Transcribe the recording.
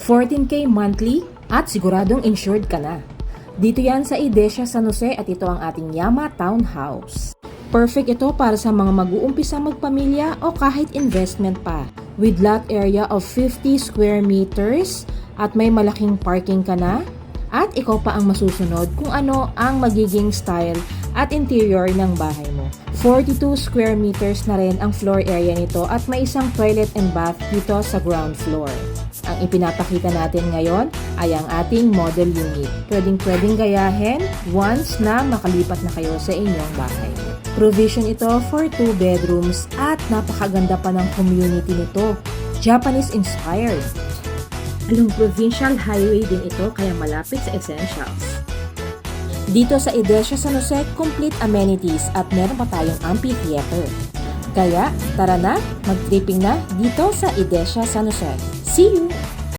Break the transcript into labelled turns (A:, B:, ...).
A: 14K monthly at siguradong insured ka na. Dito yan sa Idesia San Jose at ito ang ating Yama Townhouse. Perfect ito para sa mga mag-uumpisa magpamilya o kahit investment pa. With lot area of 50 square meters at may malaking parking ka na. At ikaw pa ang masusunod kung ano ang magiging style at interior ng bahay mo. 42 square meters na rin ang floor area nito at may isang toilet and bath dito sa ground floor. Ang ipinapakita natin ngayon ay ang ating model unit. Pwedeng gayahin once na makalipat na kayo sa inyong bahay. Provision ito for 2 bedrooms at napakaganda pa ng community nito. Japanese inspired. Along provincial highway din ito kaya malapit sa essentials. Dito sa Idesia San Jose, complete amenities at meron pa tayong amphitheater. Kaya tara na, mag-tripping na dito sa Idesia San Jose. See you!